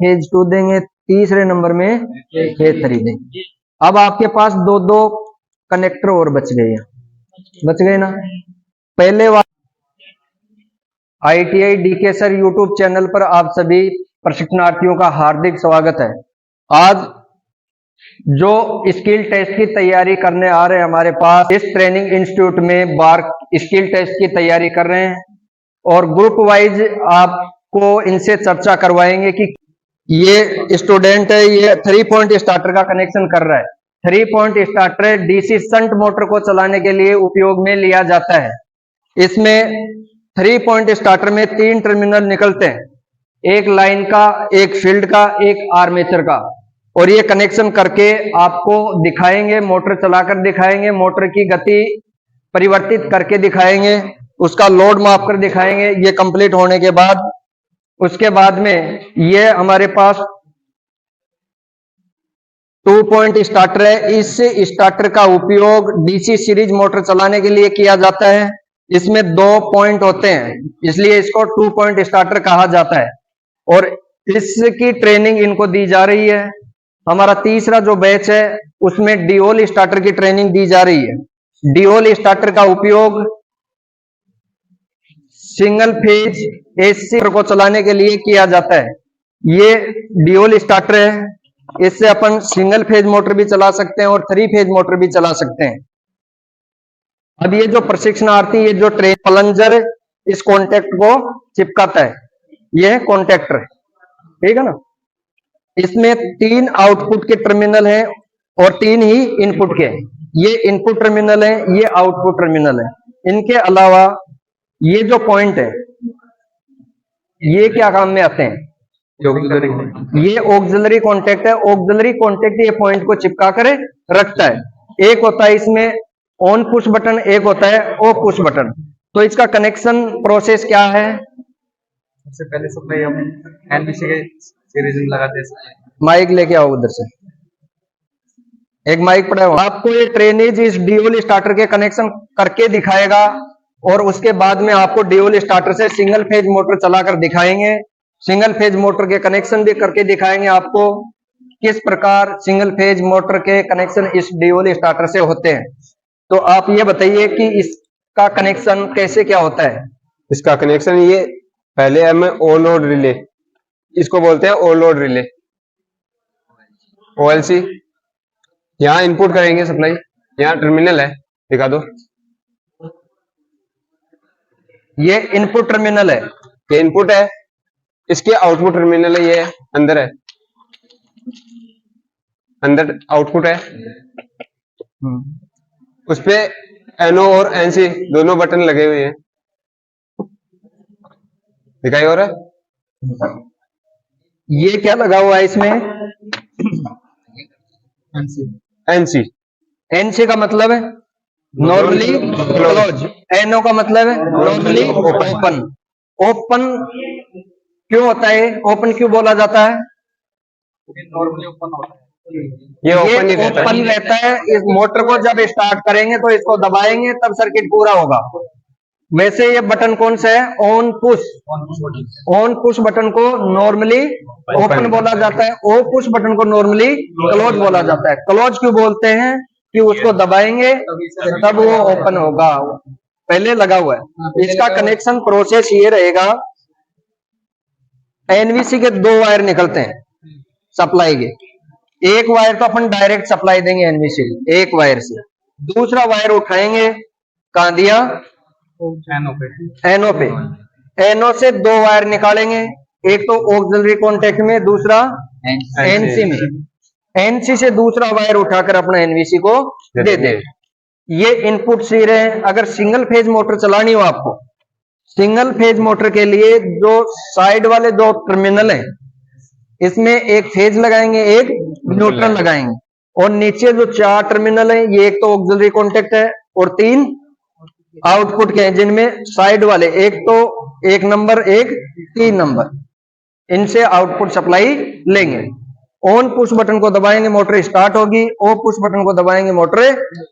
Phase 2 देंगे, तीसरे number में फेज 3 देंगे। अब आपके पास दो दो कनेक्टर और बच गए ना। पहले ITI DK sir YouTube channel पर आप सभी प्रशिक्षणार्थियों का हार्दिक स्वागत है। आज जो स्किल टेस्ट की तैयारी करने आ रहे हैं हमारे पास इस ट्रेनिंग इंस्टीट्यूट में बार स्किल टेस्ट की तैयारी कर रहे हैं, और ग्रुप वाइज आपको इनसे चर्चा करवाएंगे कि ये स्टूडेंट है, ये 3 पॉइंट स्टार्टर का कनेक्शन कर रहा है। 3 point starter DC shunt motor को चलाने के लिए उपयोग में लिया जाता है। इसमें 3 पॉइंट स्टार्टर में 3 टर्मिनल निकलते हैं, एक लाइन का, एक फील्ड का, एक आर्मेचर का, और ये कनेक्शन करके आपको दिखाएंगे, मोटर चलाकर दिखाएंगे, मोटर की गति परिवर्तित करके दिखाएंगे, उसका लोड माप कर दिखाएंगे। ये कंप्लीट होने के बाद उसके बाद में ये हमारे पास 2 पॉइंट स्टार्टर है। इस स्टार्टर का उपयोग डीसी सीरीज मोटर चलाने के लिए किया जाता है। इसमें 2 पॉइंट होते हैं, इसलिए इसको 2 पॉइंट स्टार्टर कहा जाता है, और इसकी ट्रेनिंग इनको दी जा रही है। हमारा तीसरा जो बैच है उसमें डिओल स्टार्टर की ट्रेनिंग दी जा रही है। डिओल स्टार्टर का उपयोग सिंगल फेज एसी को चलाने के लिए किया जाता है। ये डिओल स्टार्टर है, इससे अपन सिंगल फेज मोटर भी चला सकते हैं और 3 फेज मोटर भी चला सकते हैं। अब ये जो प्रशिक्षणार्थी, ये जो ट्रेन प्लंजर इस कॉन्टेक्ट को चिपकाता है, ये कॉन्टेक्टर है, ठीक है ना। इसमें 3 आउटपुट के टर्मिनल हैं और 3 ही इनपुट के। ये इनपुट टर्मिनल है, ये आउटपुट टर्मिनल है। इनके अलावा ये जो पॉइंट है ये क्या काम में आते हैं? ये ऑक्सिलरी कॉन्टेक्ट है। ऑक्सिलरी कॉन्टेक्ट ये पॉइंट को चिपका कर रखता है। एक होता है इसमें ऑन पुश बटन, एक होता है ऑफ पुश बटन। तो इसका कनेक्शन प्रोसेस क्या है? सबसे पहले सप्लाई हम एनबीसी के सीरीज में लगाते हैं। माइक लेके आओ उधर से, एक माइक पड़ा है। आपको ये ट्रेनेज इस डिओल स्टार्टर के कनेक्शन करके दिखाएगा, और उसके बाद में आपको डिओल स्टार्टर से सिंगल फेज मोटर चलाकर दिखाएंगे। सिंगल फेज मोटर के कनेक्शन भी करके दिखाएंगे आपको किस प्रकार सिंगल फेज मोटर के कनेक्शन इस डिओल स्टार्टर से होते हैं। तो आप ये बताइए कि इसका कनेक्शन कैसे क्या होता है? इसका कनेक्शन ये पहले हमें ओवरलोड रिले, इसको बोलते हैं ओवरलोड रिले, OLC। यहाँ इनपुट करेंगे सप्लाई, यहाँ टर्मिनल है, दिखा दो। ये इनपुट टर्मिनल है, ये इनपुट है। इसके आउटपुट टर्मिनल है, ये अंदर है, अंदर आउटपुट है। उस पे NO और NC दोनों बटन लगे हुए हैं, दिखाई हो रहा है? ये क्या लगा हुआ है इसमें? NC। NC का मतलब है नॉर्मली क्लोज, NO का मतलब है नॉर्मली ओपन। ओपन क्यों होता है? ओपन क्यों बोला जाता है? नॉर्मली ओपन होता है, ये ओपन ही रहता है। इस मोटर को जब स्टार्ट करेंगे तो इसको दबाएंगे तब सर्किट पूरा होगा। वैसे ये बटन कौन सा है? On push. On push button को नॉर्मली ओपन बोला जाता है, ऑफ पुश बटन को नॉर्मली क्लोज बोला जाता है। क्लोज क्यों बोलते हैं? कि उसको दबाएंगे तब वो ओपन होगा, पहले लगा हुआ है। इसका कनेक्शन प्रोसेस ये रहेगा, एनवीसी के 2 वायर निकलते हैं सप्लाई के। एक वायर तो अपन डायरेक्ट सप्लाई देंगे एनवीसी एक वायर से, दूसरा वायर उठाएंगे, कहां दिया? एनओ पे। एनओ से 2 वायर निकालेंगे, एक तो ऑक्सिलरी कॉन्टेक्ट में, दूसरा एनसी में। एनसी से दूसरा वायर उठाकर अपना एनवीसी को दे दे। ये इनपुट सी रहे हैं। अगर सिंगल फेज मोटर चलानी हो आपको, सिंगल फेज मोटर के लिए जो साइड वाले 2 टर्मिनल हैं, इसमें एक फेज लगाएंगे, एक न्यूट्रल लगाएंगे, और नीचे जो 4 टर्मिनल हैं, ये एक तो ऑक्सिलरी कॉन्टेक्ट है और 3 आउटपुट के हैं, जिनमें साइड वाले एक तो 1 नंबर, एक 3 नंबर, इनसे आउटपुट सप्लाई लेंगे। ऑन पुश बटन को दबाएंगे मोटर स्टार्ट होगी, ऑफ पुश बटन को दबाएंगे मोटर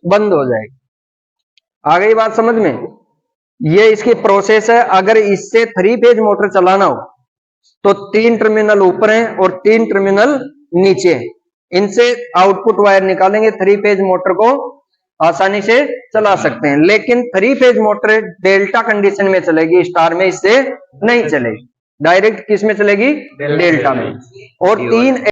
बंद हो जाएगी। आ गई बात समझ में? ये इसकी प्रोसेस है। अगर इससे 3 फेज मोटर चलाना हो तो 3 टर्मिनल ऊपर हैं और 3 टर्मिनल नीचे हैं। इनसे आउटपुट वायर निकालेंगे, 3 फेज मोटर को आसानी से चला सकते हैं। लेकिन 3 फेज मोटर डेल्टा कंडीशन में चलेगी, स्टार में इससे नहीं चलेगी, डायरेक्ट किस में चलेगी, डेल्टा में। और 3